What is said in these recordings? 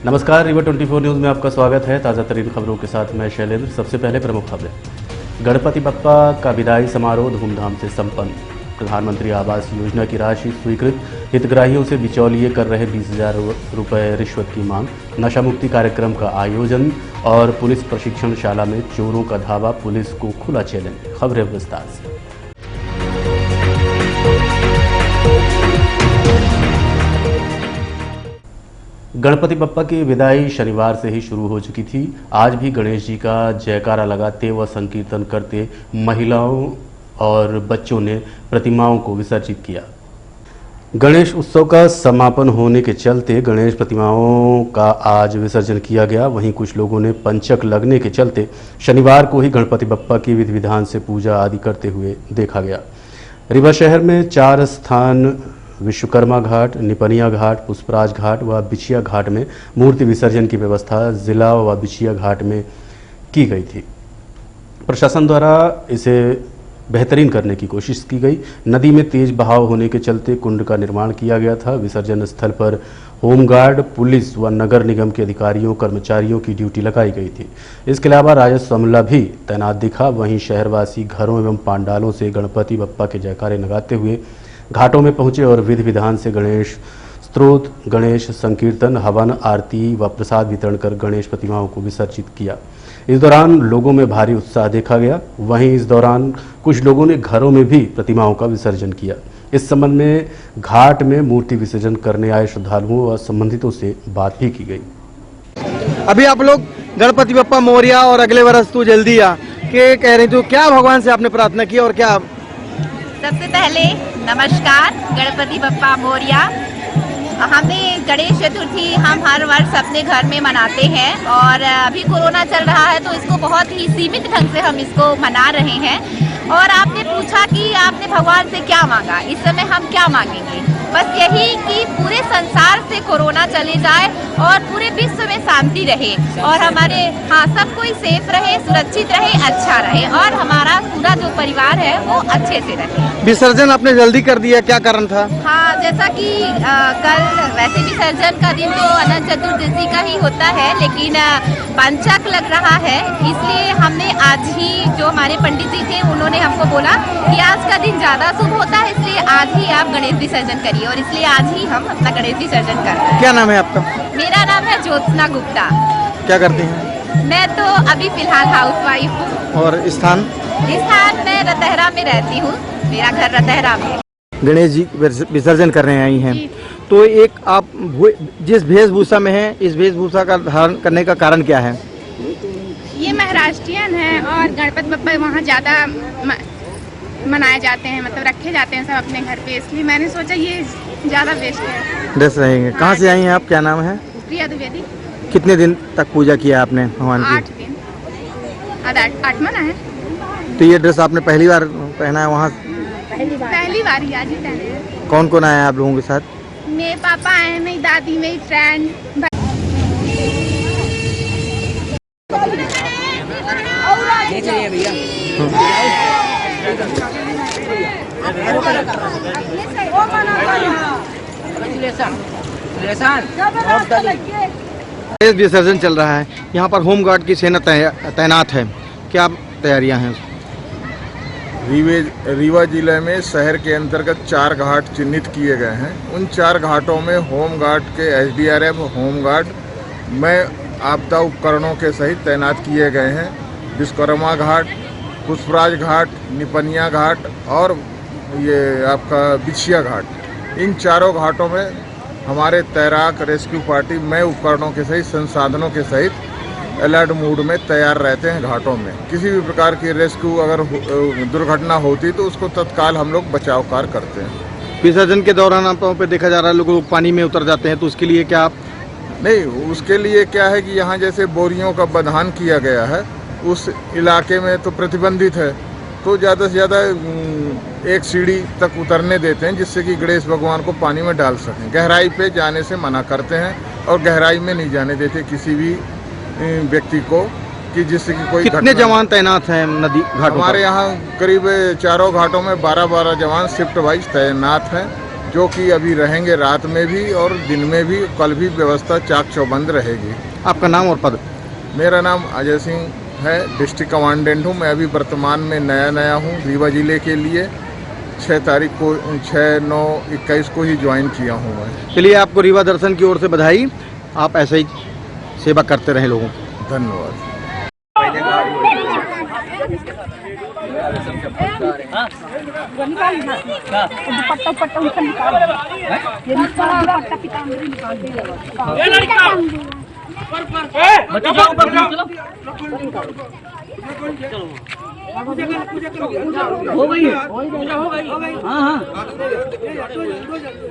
नमस्कार, river 24 news में आपका स्वागत है। ताज़ा तरीन खबरों के साथ मैं शैलेंद्र। सबसे पहले प्रमुख खबरें। गणपति बप्पा का विदाई समारोह धूमधाम से संपन्न। प्रधानमंत्री आवास योजना की राशि स्वीकृत। हितग्राहियों से बिचौलिए कर रहे 20,000 रुपये रिश्वत की मांग। नशा मुक्ति कार्यक्रम का आयोजन और पुलिस प्रशिक्षण शाला में चोरों का धावा, पुलिस को खुला चैलेंज। खबरें विस्तार से। गणपति बप्पा की विदाई शनिवार से ही शुरू हो चुकी थी। आज भी गणेश जी का जयकारा लगाते व संकीर्तन करते महिलाओं और बच्चों ने प्रतिमाओं को विसर्जित किया। गणेश उत्सव का समापन होने के चलते गणेश प्रतिमाओं का आज विसर्जन किया गया। वहीं कुछ लोगों ने पंचक लगने के चलते शनिवार को ही गणपति बप्पा की विधि विधान से पूजा आदि करते हुए देखा गया। रीवा शहर में 4 स्थान विश्वकर्मा घाट, निपनिया घाट, पुष्पराज घाट व बिछिया घाट में मूर्ति विसर्जन की व्यवस्था जिला व बिछिया घाट में की गई थी। प्रशासन द्वारा इसे बेहतरीन करने की कोशिश की गई। नदी में तेज बहाव होने के चलते कुंड का निर्माण किया गया था। विसर्जन स्थल पर होमगार्ड, पुलिस व नगर निगम के अधिकारियों कर्मचारियों की ड्यूटी लगाई गई थी। इसके अलावा राजस्व अमला भी तैनात दिखा। वहीं शहरवासी घरों एवं पांडालों से गणपति बप्पा के जयकारे लगाते हुए घाटों में पहुंचे और विधि विधान से गणेश स्तोत्र, गणेश संकीर्तन, हवन, आरती व प्रसाद वितरण कर गणेश प्रतिमाओं को विसर्जित किया। इस दौरान लोगों में भारी उत्साह देखा गया। वहीं इस दौरान कुछ लोगों ने घरों में भी प्रतिमाओं का विसर्जन किया। इस संबंध में घाट में मूर्ति विसर्जन करने आए श्रद्धालुओं व संबंधितों से बात भी की गई। अभी आप लोग गणपति बप्पा मोरिया और अगले वर्ष तू जल्दी आ के कह रही, तो क्या भगवान से आपने प्रार्थना की और क्या? सबसे पहले नमस्कार, गणपति बप्पा मोरिया। हमें गणेश चतुर्थी हम हर वर्ष अपने घर में मनाते हैं और अभी कोरोना चल रहा है तो इसको बहुत ही सीमित ढंग से हम इसको मना रहे हैं। और आपने पूछा कि आपने भगवान से क्या मांगा। इस समय हम क्या मांगेंगे? बस यही कि पूरे संसार से कोरोना चले जाए और पूरे विश्व में शांति रहे और हमारे सब कोई सेफ रहे, सुरक्षित रहे, अच्छा रहे और हमारा पूरा जो परिवार है वो अच्छे से रहे। विसर्जन आपने जल्दी कर दिया, क्या कारण था? हाँ, जैसा कि कल वैसे विसर्जन का दिन तो अनंत चतुर्दशी का ही होता है, लेकिन पंचक लग रहा है, इसलिए हमने आज ही जो हमारे पंडित जी थे उन्होंने हमको बोला कि आज का दिन ज्यादा शुभ होता है, इसलिए आज ही आप गणेश विसर्जन करिए और इसलिए आज ही हम अपना गणेश विसर्जन कर रहे हैं। क्या नाम है आपका? मेरा नाम है ज्योत्सना गुप्ता। क्या करती हैं? मैं तो अभी फिलहाल हाउसवाइफ हूँ। और स्थान मैं रतहरा में रहती हूँ, मेरा घर रतहरा में। गणेश जी विसर्जन करने आई हैं, तो एक आप जिस वेशभूषा में हैं, इस वेशभूषा का धारण करने का कारण क्या है? ये महाराष्ट्रियन है और गणपति बप्पा वहाँ ज़्यादा मनाए जाते हैं, मतलब रखे जाते हैं सब अपने घर पे, इसलिए मैंने सोचा ये ज़्यादा बेस्ट है। ड्रेस रहेंगे। कहाँ से आई हैं आप? क्या नाम है? प्रिया द्विवेदी। कितने दिन तक पूजा किया आपने भगवान की? 8 दिन। आज 8वां है। तो ये ड्रेस आपने पहली बार पहना है वहाँ? पहली बार ही आज ही पहने हैं। कौन कौन आया है आप लोगों के साथ? मेरे पापा आए, मेरी दादी, मेरी फ्रेंड। विसर्जन चल रहा है, यहाँ पर होमगार्ड की सेना तैनात है, क्या तैयारियां हैं? रीवा जिले में शहर के अंतर्गत 4 घाट चिन्हित किए गए हैं। उन 4 घाटों में होमगार्ड के SDRF होमगार्ड में आपदा उपकरणों के सहित तैनात किए गए हैं। विश्वकर्मा घाट, पुष्पराज घाट, निपनिया घाट और ये आपका बिछिया घाट, इन 4 घाटों में हमारे तैराक रेस्क्यू पार्टी में उपकरणों के सहित संसाधनों के सहित अलर्ट मूड में तैयार रहते हैं। घाटों में किसी भी प्रकार की रेस्क्यू अगर दुर्घटना होती तो उसको तत्काल हम लोग बचाव कार्य करते हैं। विसर्जन के दौरान आप पे देखा जा रहा है लोग पानी में उतर जाते हैं, तो उसके लिए क्या आप? नहीं, उसके लिए क्या है कि यहाँ जैसे बोरियों का बंधान किया गया है, उस इलाके में तो प्रतिबंधित है, तो ज़्यादा से ज़्यादा 1 सीढ़ी तक उतरने देते हैं, जिससे कि गणेश भगवान को पानी में डाल सकें। गहराई पे जाने से मना करते हैं और गहराई में नहीं जाने देते किसी भी व्यक्ति को, कि जिससे कि कोई कितने जवान तैनात हैं नदी घाटों? हमारे यहाँ करीब 4 घाटों में 12-12 जवान शिफ्ट वाइज तैनात हैं जो कि अभी रहेंगे रात में भी और दिन में भी, कल भी व्यवस्था चाक चौबंद रहेगी। आपका नाम और पद? मेरा नाम अजय सिंह है, डिस्ट्रिक्ट कमांडेंट हूँ। मैं अभी वर्तमान में नया हूँ रीवा जिले के लिए। 6/9/21 को ही ज्वाइन किया हूँ मैं। चलिए, आपको रीवा दर्शन की ओर से बधाई। आप ऐसे ही सेवा करते रहें लोगों की। धन्यवाद। हो गई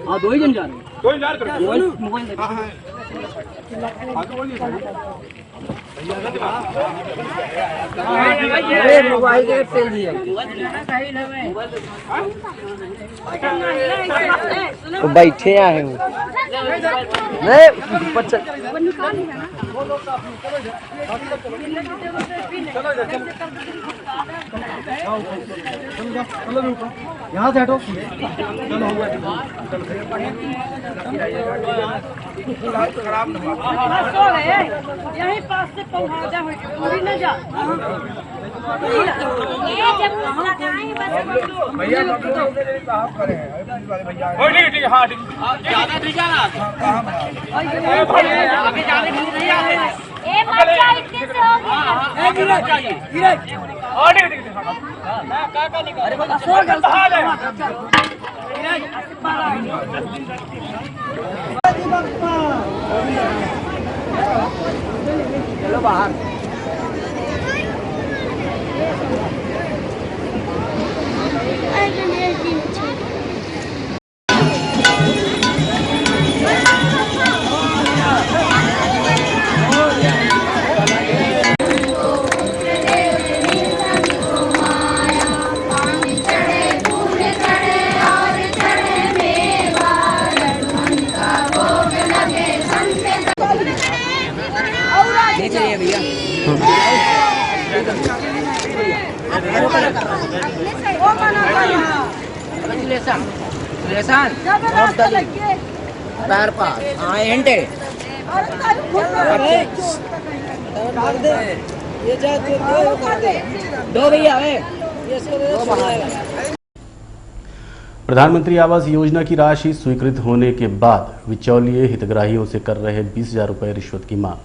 हाँ दो ही जन जा रहे मोबाइल मोबाइल के तेल दिया तो बैठे आए हूँ नहीं यहाँ से हटो। यहीं पास से पहुँचा पूरी न जा चलो बाहर चलिए भैया पैर पास हाँ एंटे दो भैया प्रधानमंत्री आवास योजना की राशि स्वीकृत होने के बाद बिचौलिए हितग्राहियों से कर रहे 20,000 रुपये रिश्वत की मांग।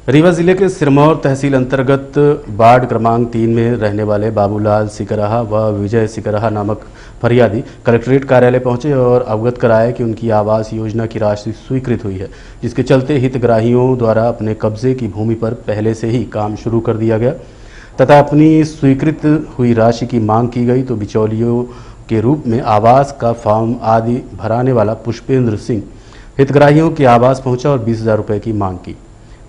रीवा जिले के सिरमौर तहसील अंतर्गत वार्ड क्रमांक 3 में रहने वाले बाबूलाल सिकरहा व विजय सिकरहा नामक फरियादी कलेक्ट्रेट कार्यालय पहुंचे और अवगत कराया कि उनकी आवास योजना की राशि स्वीकृत हुई है, जिसके चलते हितग्राहियों द्वारा अपने कब्जे की भूमि पर पहले से ही काम शुरू कर दिया गया तथा अपनी स्वीकृत हुई राशि की मांग की गई तो बिचौलियों के रूप में आवास का फॉर्म आदि भराने वाला पुष्पेंद्र सिंह हितग्राहियों के आवास पहुंचा और 20,000 रुपये की मांग की।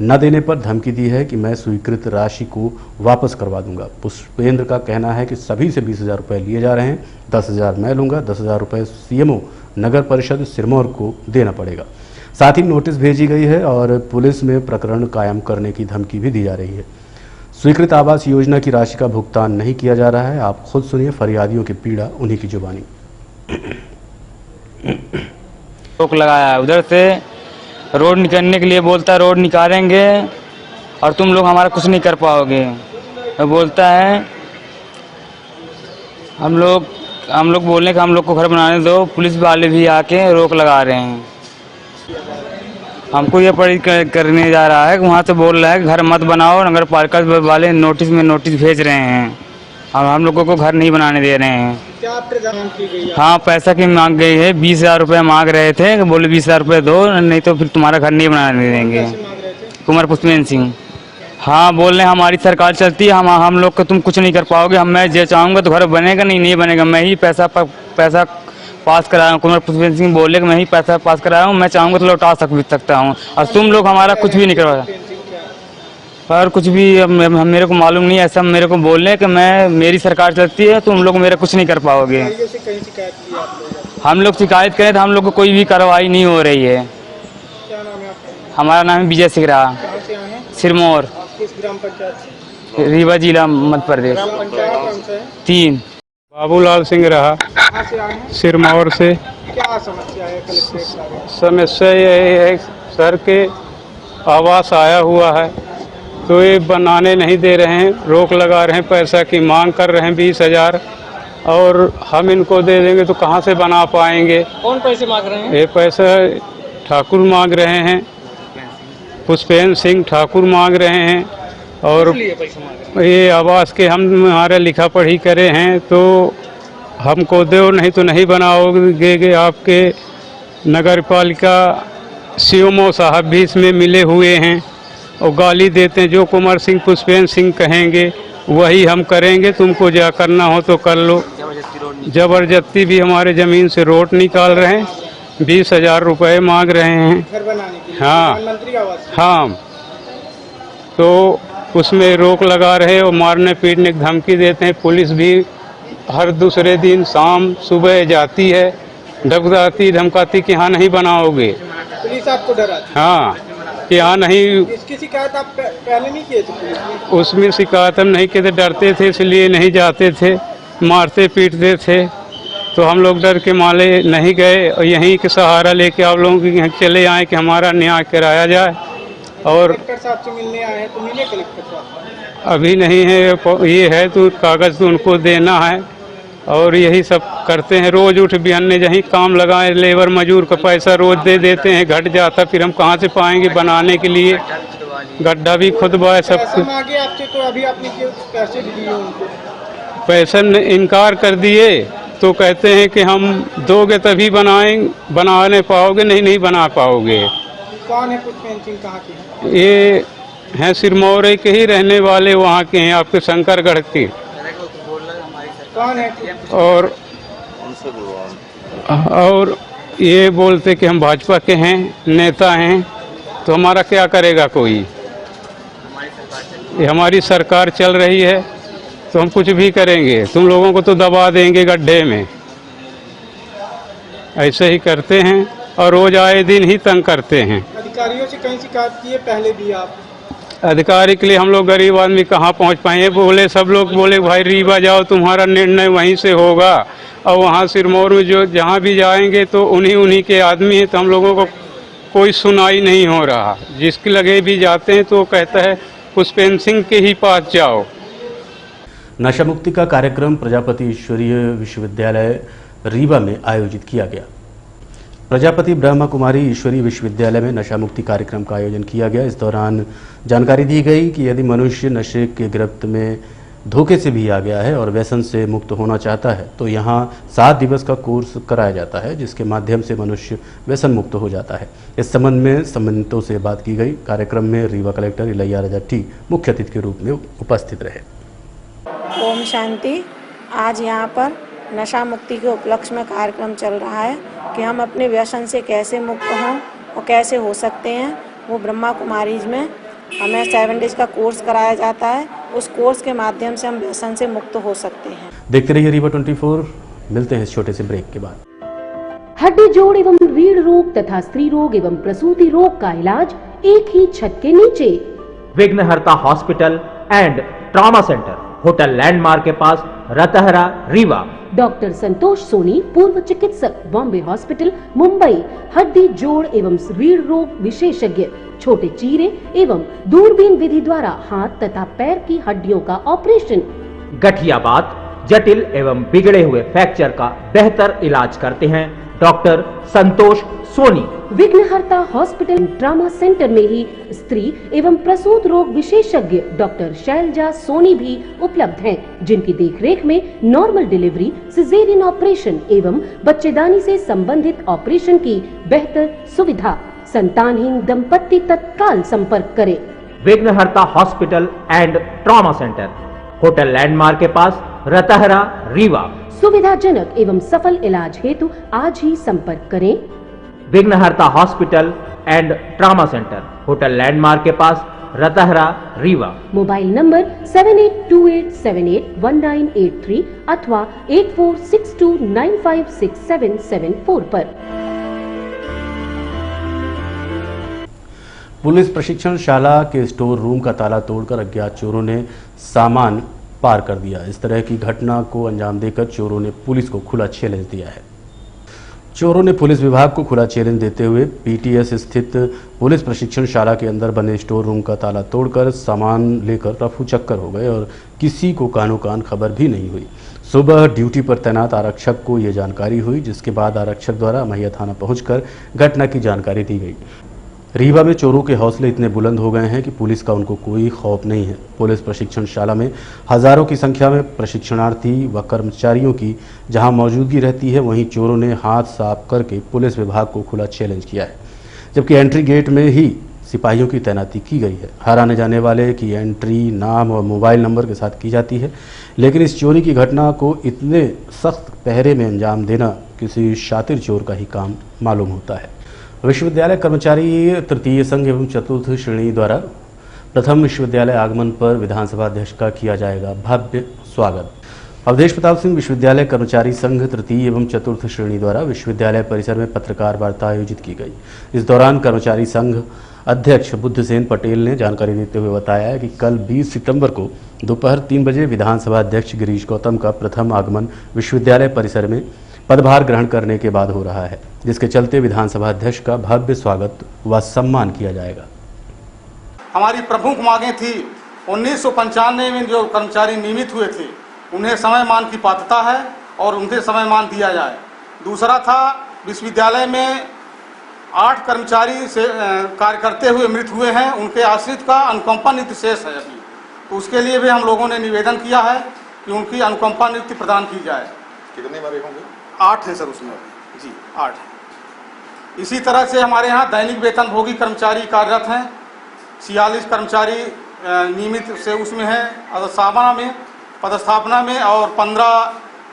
न देने पर धमकी दी है कि मैं स्वीकृत राशि को वापस करवा दूंगा। पुष्पेंद्र का कहना है कि सभी से 20,000 रुपये लिए जा रहे हैं, 10,000 मैं लूंगा, 10,000 रुपये सीएमओ नगर परिषद सिरमौर को देना पड़ेगा। साथ ही नोटिस भेजी गई है और पुलिस में प्रकरण कायम करने की धमकी भी दी जा रही है। स्वीकृत आवास योजना की राशि का भुगतान नहीं किया जा रहा है। आप खुद सुनिए फरियादियों की पीड़ा, उन्हीं की जुबानी। रोक लगाया है, उधर से रोड निकालने के लिए बोलता है रोड निकालेंगे और तुम लोग हमारा कुछ नहीं कर पाओगे। तो बोलता है हम लोग बोलने का हम लोग को घर बनाने दो, पुलिस वाले भी आके रोक लगा रहे हैं। हमको ये पढ़ी करने जा रहा है कि वहाँ से बोल रहा है कि घर मत बनाओ, नगर पालिका वाले नोटिस में नोटिस भेज रहे हैं और हम लोगों को घर नहीं बनाने दे रहे हैं। क्या आपसे मांग की गई है? हाँ, पैसा की मांग गई है, 20,000 रुपये मांग रहे थे, बोले 20,000 रुपये दो नहीं तो फिर तुम्हारा घर नहीं बनाने देंगे। कुमार पुष्पेंद्र सिंह। हाँ, बोल रहे हमारी सरकार चलती है, हम लोग को तुम कुछ नहीं कर पाओगे। मैं जो चाहूँगा तो घर बनेगा नहीं बनेगा। मैं ही पैसा पास कराया हूँ। कुमार पुष्पेंद्र सिंह बोले कि मैं ही पैसा पास कराया हूँ, मैं चाहूँगा तो लौटा सकता हूँ और तुम लोग हमारा कुछ भी नहीं करवाया। पर कुछ भी मेरे को मालूम नहीं, ऐसा मेरे को बोलने कि मेरी सरकार चलती है, तुम लोग मेरा कुछ नहीं कर पाओगे। हम लोग शिकायत करें तो हम लोग को कोई भी कार्रवाई नहीं हो रही है। क्या नाम है आपका? हमारा नाम है विजय सिकरहा, कहाँ से आए हैं? सिरमौर, किस ग्राम पंचायत से? रीवा जिला मध्य प्रदेश। ग्राम पंचायत कौन सा है? 3। बाबूलाल सिंह रहा, कहाँ से आए हैं? सिरमौर से। क्या समस्या है कलेक्ट्रेट में? समस्या यही है सर के आवास आया हुआ है तो ये बनाने नहीं दे रहे हैं, रोक लगा रहे हैं, पैसा की मांग कर रहे हैं 20,000 और हम इनको दे देंगे तो कहाँ से बना पाएंगे। कौन पैसे मांग रहे हैं? ये पैसा ठाकुर मांग रहे हैं, पुष्पेंद्र सिंह ठाकुर मांग रहे हैं और पैसे मांग रहे हैं? ये आवास के हम हमारे लिखा पढ़ी करे हैं तो हमको दो, नहीं तो नहीं बनाओगे। आपके नगर पालिका सीएमओ साहब भी इसमें मिले हुए हैं और गाली देते हैं, जो कुंवर सिंह पुष्पेंद्र सिंह कहेंगे वही हम करेंगे, तुमको जा करना हो तो कर लो। जबरदस्ती भी हमारे ज़मीन से रोड निकाल रहे हैं, 20,000 रुपये मांग रहे हैं। घर बनाने के लिए हाँ प्रधानमंत्री आवास? हाँ, तो उसमें रोक लगा रहे और मारने पीटने की धमकी देते हैं। पुलिस भी हर दूसरे दिन शाम सुबह जाती है, डकदाती धमकाती कि यहाँ नहीं बनाओगे। पुलिस आपको डराती? हाँ, कि यहाँ नहीं। इसकी शिकायत आप पहले नहीं किए थे पुलिस में? उसमें शिकायत हम नहीं किए थे, डरते थे इसलिए नहीं जाते थे, मारते पीटते थे तो हम लोग डर के माले नहीं गए और यहीं के सहारा लेके आप लोगों के यहाँ चले आए कि हमारा न्याय कराया जाए। और कलेक्टर साहब से मिलने आए हैं तो मिले कलेक्टर साहब? अभी नहीं है, ये है तो कागज़ तो उनको देना है और यही सब करते हैं। रोज़ उठ बिहन्ने जहीं काम लगाए, लेबर मजूर का पैसा रोज़ दे देते हैं, घट जाता, फिर हम कहाँ से पाएंगे बनाने के लिए। गड्ढा भी खुदवाए सब पैसा मांगे आपसे तो अभी आपने क्यों पैसे भी दिए उनको? पैसा इनकार कर दिए तो कहते हैं कि हम दोगे तभी बनाने पाओगे, नहीं बना पाओगे। कौन है पुष्पेंद्र सिंह, कहाँ के हैं? ये हैं सिरमौरे के ही रहने वाले, वहाँ के हैं आपके शंकरगढ़ के। कौन है? और ये बोलते कि हम भाजपा के हैं, नेता हैं, तो हमारा क्या करेगा कोई। ये हमारी सरकार चल रही है तो हम कुछ भी करेंगे, तुम लोगों को तो दबा देंगे गड्ढे में। ऐसे ही करते हैं और रोज आए दिन ही तंग करते हैं। अधिकारियों से कहीं शिकायत की है पहले भी आप? अधिकारी के लिए हम लोग गरीब आदमी कहाँ पहुँच पाए। बोले सब लोग बोले भाई रीवा जाओ, तुम्हारा निर्णय वहीं से होगा। और वहाँ सिरमौर में जो जहाँ भी जाएंगे तो उन्हीं के आदमी हैं, तो हम लोगों को कोई सुनाई नहीं हो रहा। जिसके लगे भी जाते हैं तो कहता है पुष्पेंद्र सिंह के ही पास जाओ। नशा मुक्ति का कार्यक्रम प्रजापति ईश्वरीय विश्वविद्यालय रीवा में आयोजित किया गया। प्रजापति ब्रह्मा कुमारी ईश्वरीय विश्वविद्यालय में नशा मुक्ति कार्यक्रम का आयोजन किया गया। इस दौरान जानकारी दी गई कि यदि मनुष्य नशे के गिरफ्त में धोखे से भी आ गया है और व्यसन से मुक्त होना चाहता है तो यहाँ 7 दिवस का कोर्स कराया जाता है, जिसके माध्यम से मनुष्य व्यसन मुक्त हो जाता है। इस संबंध में संबंधितों से बात की गई। कार्यक्रम में रीवा कलेक्टर इलैया रजट्टी मुख्य अतिथि के रूप में उपस्थित रहे। ओम शांति। आज यहाँ पर नशा मुक्ति के उपलक्ष्य में कार्यक्रम चल रहा है कि हम अपने व्यसन से कैसे मुक्त हों और कैसे हो सकते हैं। वो ब्रह्मा कुमारीज में हमें 7 डेज का कोर्स कराया जाता है। उस कोर्स के माध्यम से हम व्यसन से मुक्त हो सकते हैं। देखते रहिए रीवा 24। मिलते हैं इस छोटे से ब्रेक के बाद। हड्डी जोड़ एवं रीढ़ रोग तथा स्त्री रोग एवं प्रसूति रोग का इलाज एक ही छत के नीचे। विघ्नहर्ता hospital and trauma centre, hotel landmark के पास, रतहरा, रीवा। डॉक्टर संतोष सोनी, पूर्व चिकित्सक, बॉम्बे हॉस्पिटल, मुंबई। हड्डी जोड़ एवं रीढ़ रोग विशेषज्ञ, छोटे चीरे एवं दूरबीन विधि द्वारा हाथ तथा पैर की हड्डियों का ऑपरेशन। गठियाबात, जटिल एवं बिगड़े हुए फ्रैक्चर का बेहतर इलाज करते हैं डॉक्टर संतोष सोनी। विघ्नहर्ता हॉस्पिटल ट्रॉमा सेंटर में ही स्त्री एवं प्रसूत रोग विशेषज्ञ डॉक्टर शैलजा सोनी भी उपलब्ध हैं, जिनकी देखरेख में नॉर्मल डिलीवरी, सिजेरियन ऑपरेशन एवं बच्चेदानी से संबंधित ऑपरेशन की बेहतर सुविधा। संतानहीन दंपत्ति तत्काल संपर्क करें। विघ्नहर्ता hospital and trauma centre, hotel landmark के पास, रतहरा, रीवा। सुविधाजनक एवं सफल इलाज हेतु आज ही संपर्क करें। विघ्नहर्ता hospital and trauma centre, hotel landmark के पास, रतहरा, रीवा। मोबाइल नंबर 7828781983 अथवा 8462956774 पर। पुलिस प्रशिक्षण शाला के स्टोर रूम का ताला तोड़कर अज्ञात चोरों ने सामान पार कर दिया। इस तरह की घटना को अंजाम देकर चोरों ने पुलिस को खुला चैलेंज दिया है। चोरों ने पुलिस विभाग को खुला चैलेंज देते हुए पीटीएस स्थित पुलिस प्रशिक्षण शाला के अंदर बने स्टोर रूम का ताला तोड़कर सामान लेकर रफू चक्कर हो गए और किसी को कानो कान खबर भी नहीं हुई। सुबह ड्यूटी पर तैनात आरक्षक को ये जानकारी हुई, जिसके बाद आरक्षक द्वारा महिया थाना पहुंचकर घटना की जानकारी दी गई। रीवा में चोरों के हौसले इतने बुलंद हो गए हैं कि पुलिस का उनको कोई खौफ नहीं है। पुलिस प्रशिक्षण शाला में हजारों की संख्या में प्रशिक्षणार्थी व कर्मचारियों की जहां मौजूदगी रहती है, वहीं चोरों ने हाथ साफ करके पुलिस विभाग को खुला चैलेंज किया है, जबकि एंट्री गेट में ही सिपाहियों की तैनाती की गई है। हर आने जाने वाले की एंट्री नाम और मोबाइल नंबर के साथ की जाती है, लेकिन इस चोरी की घटना को इतने सख्त पहरे में अंजाम देना किसी शातिर चोर का ही काम मालूम होता है। विश्वविद्यालय कर्मचारी तृतीय संघ एवं चतुर्थ श्रेणी द्वारा प्रथम विश्वविद्यालय आगमन पर विधानसभा अध्यक्ष का किया जाएगा भव्य स्वागत। अवधेश प्रताप सिंह विश्वविद्यालय कर्मचारी संघ तृतीय एवं चतुर्थ श्रेणी द्वारा विश्वविद्यालय परिसर में पत्रकार वार्ता आयोजित की गई। इस दौरान कर्मचारी संघ अध्यक्ष बुद्धसेन पटेल ने जानकारी देते हुए बताया कि कल 20 सितंबर को दोपहर 3 बजे विधानसभा अध्यक्ष गिरीश गौतम का प्रथम आगमन विश्वविद्यालय परिसर में पदभार ग्रहण करने के बाद हो रहा है, जिसके चलते विधानसभा अध्यक्ष का भव्य स्वागत व सम्मान किया जाएगा। हमारी प्रमुख मांगें थी 1995 में जो कर्मचारी नियमित हुए थे उन्हें समयमान की पात्रता है और उन्हें समयमान दिया जाए। दूसरा था विश्वविद्यालय में 8 कर्मचारी से कार्य करते हुए मृत हुए हैं, उनके आश्रित का अनुकंपा नियुक्ति शेष है अभी, तो उसके लिए भी हम लोगों ने निवेदन किया है कि उनकी अनुकंपा नियुक्ति प्रदान की जाए। कितने मरे होंगे? 8 हैं सर उसमें जी, 8 हैं। इसी तरह से हमारे यहाँ दैनिक वेतन भोगी कर्मचारी कार्यरत हैं, 46 कर्मचारी नियमित से उसमें हैं पदस्थापना में और 15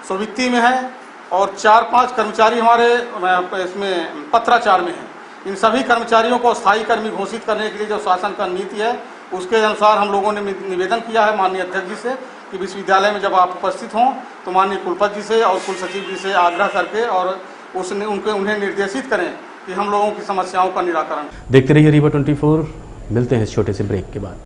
स्वीकृति में है और 4-5 कर्मचारी हमारे इसमें पत्राचार में हैं। इन सभी कर्मचारियों को स्थायी कर्मी घोषित करने के लिए जो शासन का नीति है उसके अनुसार हम लोगों ने निवेदन किया है माननीय अध्यक्ष जी से कि विश्वविद्यालय में जब आप उपस्थित हों तो माननीय कुलपति जी से और कुल सचिव जी से आग्रह करके और उन्हें निर्देशित करें कि हम लोगों की समस्याओं का निराकरण। देखते रहिए रीवा 24। मिलते हैं इस छोटे से ब्रेक के बाद।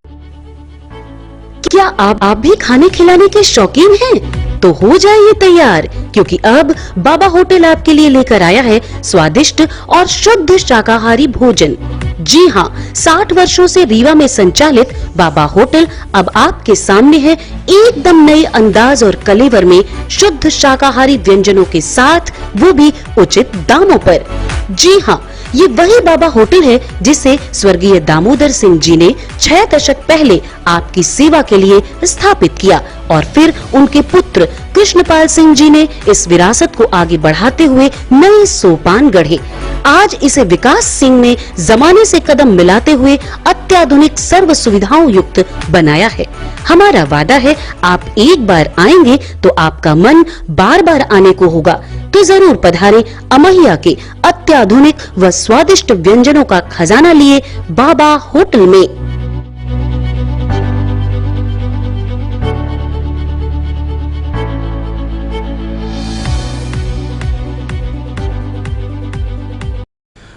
क्या आप भी खाने खिलाने के शौकीन हैं? तो हो जाइए तैयार, क्योंकि अब बाबा होटल आपके लिए लेकर आया है स्वादिष्ट और शुद्ध शाकाहारी भोजन। जी हाँ, 60 वर्षों से रीवा में संचालित बाबा होटल अब आपके सामने है एकदम नए अंदाज और कलेवर में शुद्ध शाकाहारी व्यंजनों के साथ, वो भी उचित दामों पर। जी हाँ, ये वही बाबा होटल है जिसे स्वर्गीय दामोदर सिंह जी ने 6 दशक पहले आपकी सेवा के लिए स्थापित किया और फिर उनके पुत्र कृष्णपाल सिंह जी ने इस विरासत को आगे बढ़ाते हुए नए सोपान गढ़े। आज इसे विकास सिंह ने जमाने से कदम मिलाते हुए अत्याधुनिक सर्व सुविधाओं युक्त बनाया है। हमारा वादा है, आप एक बार आएंगे तो आपका मन बार बार आने को होगा। तो जरूर पधारें अमहिया के अत्याधुनिक व स्वादिष्ट व्यंजनों का खजाना लिए बाबा होटल में।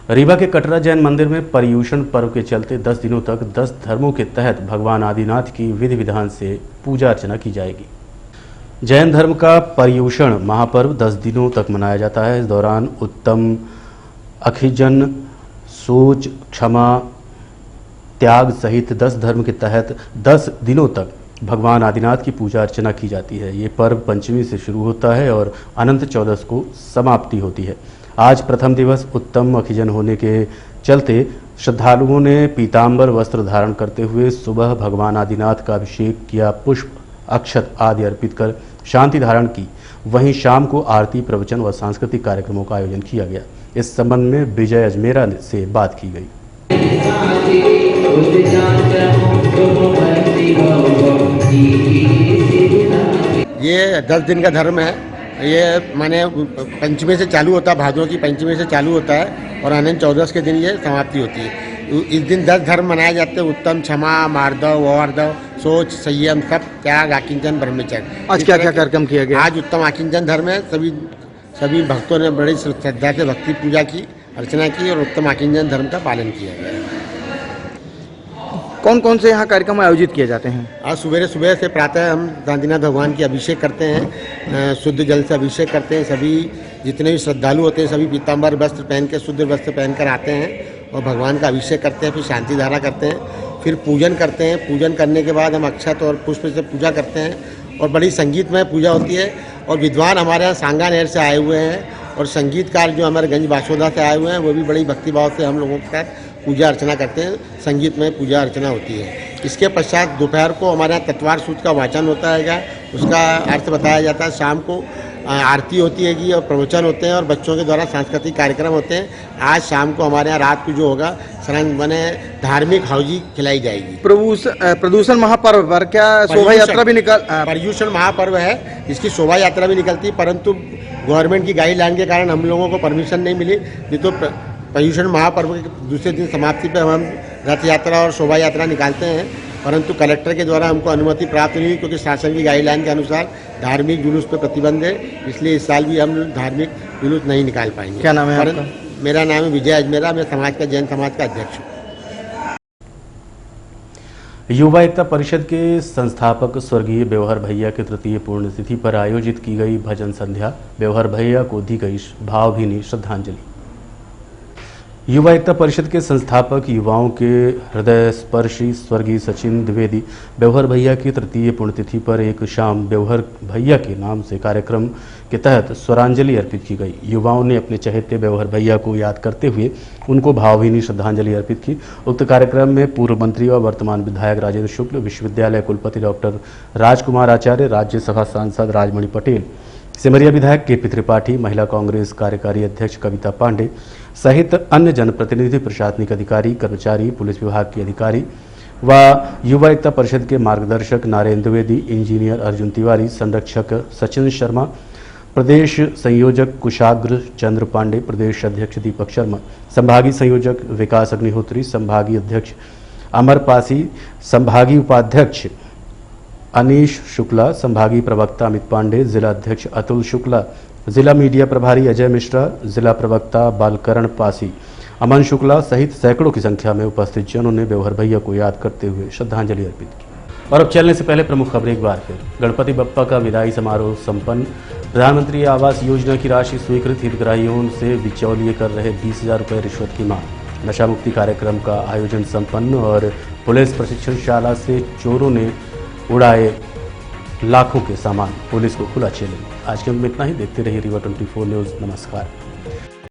रीवा के कटरा जैन मंदिर में पर्युषण पर्व के चलते 10 दिनों तक 10 धर्मों के तहत भगवान आदिनाथ की विधि विधान से पूजा अर्चना की जाएगी। जैन धर्म का पर्युषण महापर्व 10 दिनों तक मनाया जाता है। इस दौरान उत्तम, अखिजन, सोच, क्षमा, त्याग सहित 10 धर्म के तहत 10 दिनों तक भगवान आदिनाथ की पूजा अर्चना की जाती है। ये पर्व पंचमी से शुरू होता है और अनंत चौदस को समाप्ति होती है। आज प्रथम दिवस उत्तम अखिजन होने के चलते श्रद्धालुओं ने पीतांबर वस्त्र धारण करते हुए सुबह भगवान आदिनाथ का अभिषेक किया, पुष्प, अक्षत आदि अर्पित कर शांति धारण की। वहीं शाम को आरती, प्रवचन व सांस्कृतिक कार्यक्रमों का आयोजन किया गया। इस संबंध में विजय अजमेरा से बात की गई। ये 10 दिन का धर्म है। ये माने पंचमी से चालू होता है, भादों की पंचमी से चालू होता है और अनंत चौदस के दिन ये समाप्ति होती है। इस दिन 10 धर्म मनाए जाते हैं: उत्तम, क्षमा, मार्दव, वार्दव, सोच, संयम, सब, त्याग, आकिंचन, ब्रह्मचर्य। आज क्या क्या कार्यक्रम किया गया? आज उत्तम आकिंचन धर्म है। सभी भक्तों ने बड़ी श्रद्धा से भक्ति पूजा की, अर्चना की और उत्तम आकिंचन धर्म का पालन किया गया। कौन कौन से यहाँ कार्यक्रम आयोजित किए जाते हैं? आज सुबह से प्रातः हम आदिनाथ भगवान की अभिषेक करते हैं, शुद्ध जल से अभिषेक करते हैं। सभी जितने भी श्रद्धालु होते हैं सभी पीताम्बर वस्त्र पहन के, शुद्ध वस्त्र पहनकर आते हैं और भगवान का अभिषेक करते हैं, फिर शांति धारा करते हैं, फिर पूजन करते हैं। पूजन करने के बाद हम अक्षत और पुष्प से पूजा करते हैं और बड़ी संगीतमय पूजा होती है। और विद्वान हमारे यहाँ सांगा नहर से आए हुए हैं और संगीतकार जो हमारे गंज बासोदा से आए हुए हैं वो भी बड़ी भक्तिभाव से हम लोगों के साथ पूजा अर्चना करते हैं। संगीतमय पूजा अर्चना होती है। इसके पश्चात दोपहर को हमारे यहाँ तत्वार सूत्र का वाचन होता है, उसका अर्थ बताया जाता है। शाम को आरती होती है और प्रवचन होते हैं और बच्चों के द्वारा सांस्कृतिक कार्यक्रम होते हैं। आज शाम को हमारे यहाँ रात को जो होगा बने धार्मिक हौजी खिलाई जाएगी। प्रदूषण महापर्व पर क्या शोभा यात्रा भी पर्यूषण महापर्व है, इसकी शोभा यात्रा भी निकलती है, परंतु गवर्नमेंट की गाइडलाइन के कारण हम लोगों को परमिशन नहीं मिली। नहीं तो पर्यूषण महापर्व के दूसरे दिन समाप्ति पर हम रथ यात्रा और शोभा यात्रा निकालते हैं, परंतु कलेक्टर के द्वारा हमको अनुमति प्राप्त नहीं हुई क्योंकि शासन की गाइडलाइन के अनुसार धार्मिक जुलूस पर प्रतिबंध है। इसलिए इस साल भी हम धार्मिक जुलूस नहीं निकाल पाएंगे। क्या नाम है आपका? मेरा नाम है विजय अजमेरा, मैं समाज का जैन समाज का अध्यक्ष हूँ। युवा एकता परिषद के संस्थापक स्वर्गीय बेवहर भैया की तृतीय पुण्यतिथि पर आयोजित की गई भजन संध्या, बेवहर भैया को दी गई भावभीनी श्रद्धांजलि। युवा एकता परिषद के संस्थापक युवाओं के हृदय स्पर्शी स्वर्गीय सचिन द्विवेदी बेवहर भैया की तृतीय पुण्यतिथि पर एक शाम बेवहर भैया के नाम से कार्यक्रम के तहत स्वरांजलि अर्पित की गई। युवाओं ने अपने चहेते बेवहर भैया को याद करते हुए उनको भावभीनी श्रद्धांजलि अर्पित की। उक्त कार्यक्रम में पूर्व मंत्री और वर्तमान विधायक राजेंद्र शुक्ल, विश्वविद्यालय कुलपति डॉक्टर राजकुमार आचार्य, राज्यसभा सांसद राजमणि पटेल, सिमरिया विधायक केपी त्रिपाठी, महिला कांग्रेस कार्यकारी अध्यक्ष कविता पांडे सहित अन्य जनप्रतिनिधि, प्रशासनिक अधिकारी, कर्मचारी, पुलिस विभाग के अधिकारी व युवा एकता परिषद के मार्गदर्शक नारायण द्विवेदी, इंजीनियर अर्जुन तिवारी, संरक्षक सचिन शर्मा, प्रदेश संयोजक कुशाग्र चंद्र पांडे, प्रदेश अध्यक्ष दीपक शर्मा, संभागीय संयोजक विकास अग्निहोत्री, संभागीय अध्यक्ष अमर पासी, संभागीय उपाध्यक्ष अनीश शुक्ला, संभागीय प्रवक्ता अमित पांडे, जिला अध्यक्ष अतुल शुक्ला, जिला मीडिया प्रभारी अजय मिश्रा, जिला प्रवक्ता बालकरण पासी, अमन शुक्ला सहित सैकड़ों की संख्या में उपस्थित जनों ने बेवहर भैया को याद करते हुए श्रद्धांजलि अर्पित की। और अब चलने से पहले प्रमुख खबरें एक बार फिर। गणपति बप्पा का विदाई समारोह संपन्न। प्रधानमंत्री आवास योजना की राशि स्वीकृत, हितग्राहियों से बिचौलिए कर रहे 20,000 रुपये रिश्वत की मांग। नशा मुक्ति कार्यक्रम का आयोजन संपन्न और पुलिस प्रशिक्षण शाला से चोरों ने उड़ाए लाखों के सामान, पुलिस को खुला चैलेंज। आज के अंक में इतना ही। देखते रहिए रीवा 24 न्यूज़। नमस्कार।